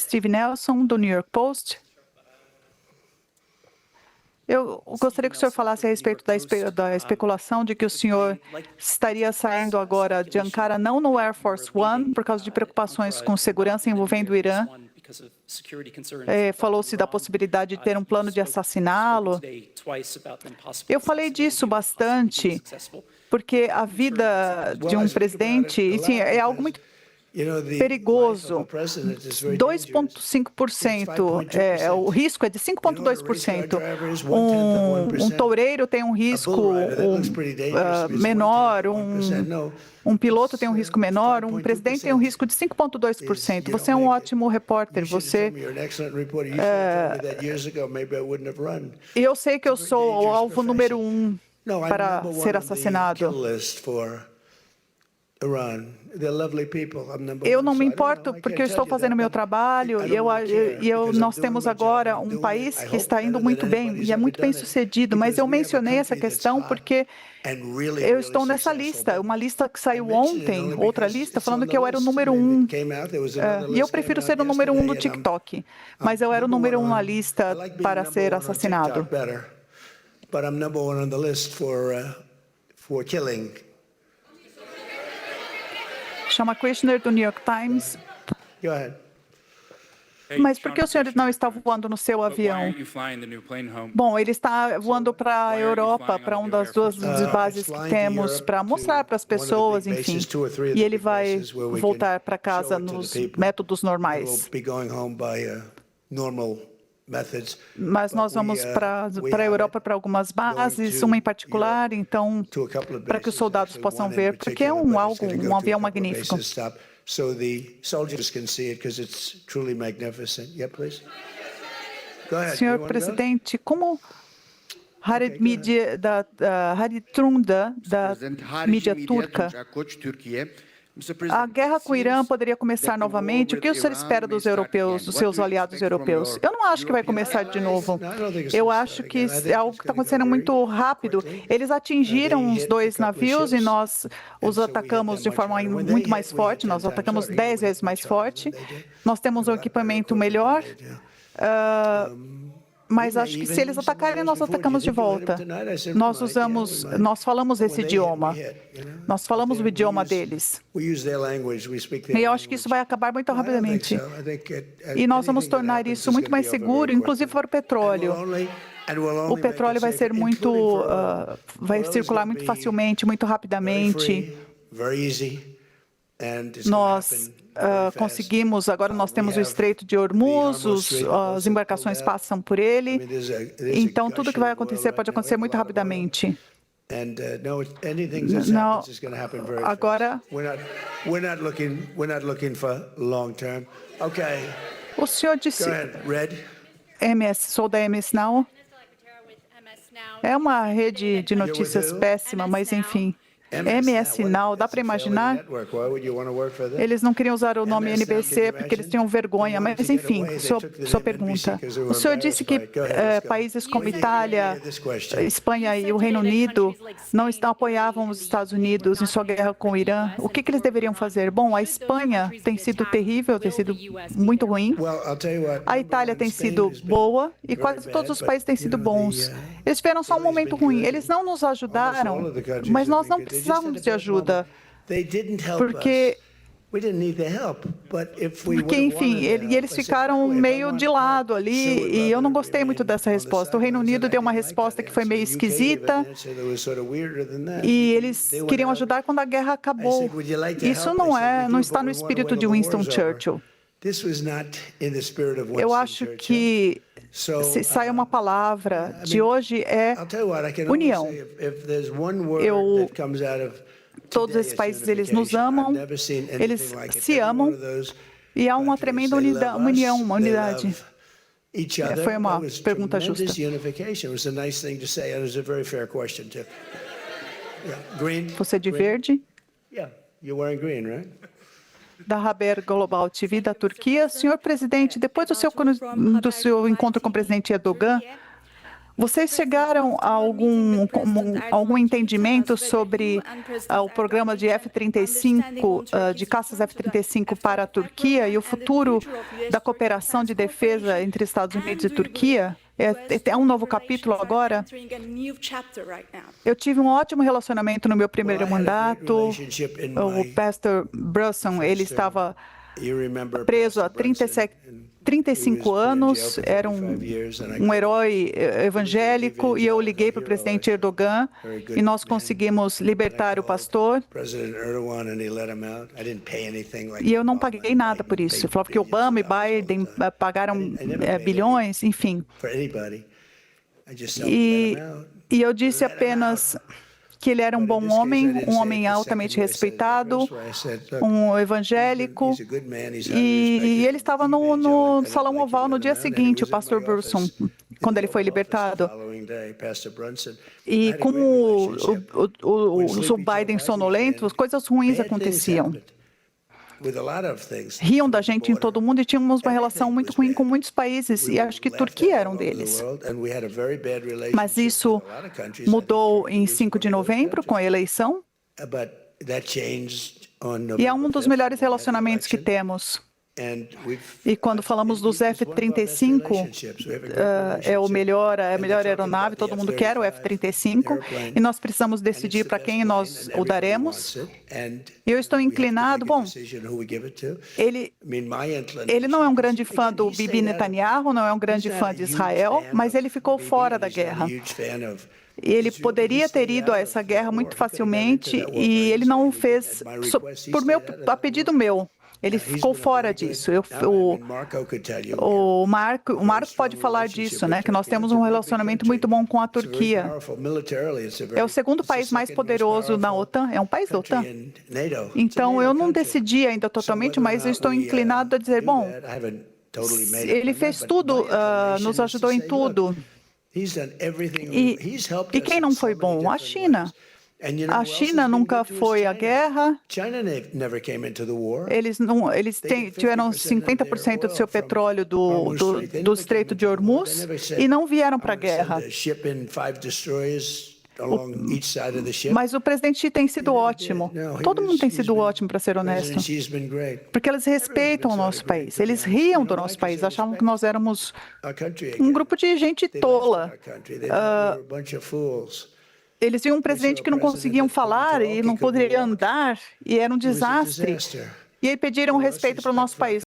Steve Nelson, do New York Post. Eu gostaria que o senhor falasse a respeito da especulação de que o senhor estaria saindo agora de Ankara, não no Air Force One, por causa de preocupações com segurança envolvendo o Irã. Falou-se da possibilidade de ter um plano de assassiná-lo. Eu falei disso bastante, porque a vida de um presidente, enfim, é algo muito perigoso. 2,5%, o risco é de 5,2%. Um toureiro tem um risco menor, um piloto tem um risco menor, um presidente tem um risco de 5,2%. Você é um ótimo repórter. Eu sei que eu sou o alvo número 1 para ser assassinado. Eu não me importo, porque eu estou fazendo meu trabalho e nós temos agora um país que está indo muito bem e é muito bem sucedido, mas eu mencionei essa questão porque eu estou nessa lista, uma lista que saiu ontem, outra lista, falando que eu era o número 1. E eu prefiro ser o número 1 do TikTok, mas eu era o número 1 na lista para ser assassinado. Chama Kushner, do New York Times. Mas por que o senhor não está voando no seu avião? Bom, ele está voando para a Europa, para uma das duas bases que temos, para mostrar para as pessoas, enfim. E ele vai voltar para casa nos métodos normais. Mas nós vamos para a Europa para algumas bases, uma em particular, então, para que os soldados possam ver, porque é um avião magnífico. Senhor presidente, como Harit Trunda, da mídia turca, a guerra com o Irã poderia começar novamente? O que o senhor espera dos europeus, dos seus aliados europeus? Eu não acho que vai começar de novo. Eu acho que é algo que está acontecendo muito rápido. Eles atingiram os 2 navios e nós os atacamos de forma muito mais forte. Nós atacamos 10 vezes mais forte. Nós temos um equipamento melhor. Mas acho que se eles atacarem, nós atacamos de volta. Nós falamos esse idioma. Nós falamos o idioma deles. E eu acho que isso vai acabar muito rapidamente. E nós vamos tornar isso muito mais seguro, inclusive para o petróleo. O petróleo vai ser vai circular muito facilmente, muito rapidamente. Nós conseguimos, agora nós temos o Estreito de Hormuz, as embarcações passam por ele, então tudo que vai acontecer pode acontecer muito rapidamente. Não, agora, o senhor disse, sou da MS Now, é uma rede de notícias péssima, mas enfim. MS Now, dá para imaginar? Eles não queriam usar o nome NBC porque eles tinham vergonha, mas enfim, sua pergunta. O senhor disse que países como Itália, Espanha e o Reino Unido não apoiavam os Estados Unidos em sua guerra com o Irã. O que eles deveriam fazer? Bom, a Espanha tem sido terrível, tem sido muito ruim. A Itália tem sido boa e quase todos os países têm sido bons. Eles tiveram só um momento ruim. Eles não nos ajudaram, mas nós não precisávamos de ajuda, porque enfim, eles ficaram meio de lado ali, e eu não gostei muito dessa resposta. O Reino Unido deu uma resposta que foi meio esquisita, e eles queriam ajudar quando a guerra acabou. Isso não está no espírito de Winston Churchill. Eu acho que se sai uma palavra de hoje é união. Todos esses países, eles nos amam, eles se amam, e há uma tremenda união, uma unidade. Foi uma pergunta justa. Você é de verde? Da Haber Global TV da Turquia. Senhor presidente, depois do seu encontro com o presidente Erdogan, Vocês chegaram a algum entendimento sobre o programa de F-35, de caças F-35 para a Turquia e o futuro da cooperação de defesa entre Estados Unidos e Turquia? É um novo capítulo agora? Eu tive um ótimo relacionamento no meu primeiro mandato. O pastor Brunson, ele estava preso há 35 anos, era um herói evangélico, e eu liguei para o presidente Erdogan e nós conseguimos libertar o pastor. E eu não paguei nada por isso. Eu falava que Obama e Biden pagaram bilhões, enfim. E eu disse apenas que ele era um bom homem, um homem altamente respeitado, um evangélico, e ele estava no Salão Oval no dia seguinte, o pastor Brunson, quando ele foi libertado. E como o Biden sonolento, coisas ruins aconteciam. Riam da gente em todo mundo e tínhamos uma relação muito ruim com muitos países, e acho que Turquia era um deles. Mas isso mudou em 5 de novembro, com a eleição, e é um dos melhores relacionamentos que temos. E quando falamos dos F-35, é a melhor aeronave, todo mundo quer o F-35, e nós precisamos decidir para quem nós o daremos. E eu estou inclinado, ele não é um grande fã do Bibi Netanyahu, não é um grande fã de Israel, mas ele ficou fora da guerra. Ele poderia ter ido a essa guerra muito facilmente, e ele não o fez a pedido meu. Ele ficou fora disso. O Marco pode falar disso, né? Que nós temos um relacionamento muito bom com a Turquia. É o segundo país mais poderoso na OTAN, é um país da OTAN. Então, eu não decidi ainda totalmente, mas eu estou inclinado a dizer, ele fez tudo, nos ajudou em tudo. E quem não foi bom? A China. A China nunca foi à guerra. Eles tiveram 50% do seu petróleo do Estreito de Hormuz e não vieram para a guerra. Mas o presidente Xi tem sido ótimo. Todo mundo tem sido ótimo, para ser honesto. Porque eles respeitam o nosso país. Eles riam do nosso país, achavam que nós éramos um grupo de gente tola. Eles viam um presidente que não conseguiam falar e não poderia andar, e era um desastre. E aí pediram respeito para o nosso país.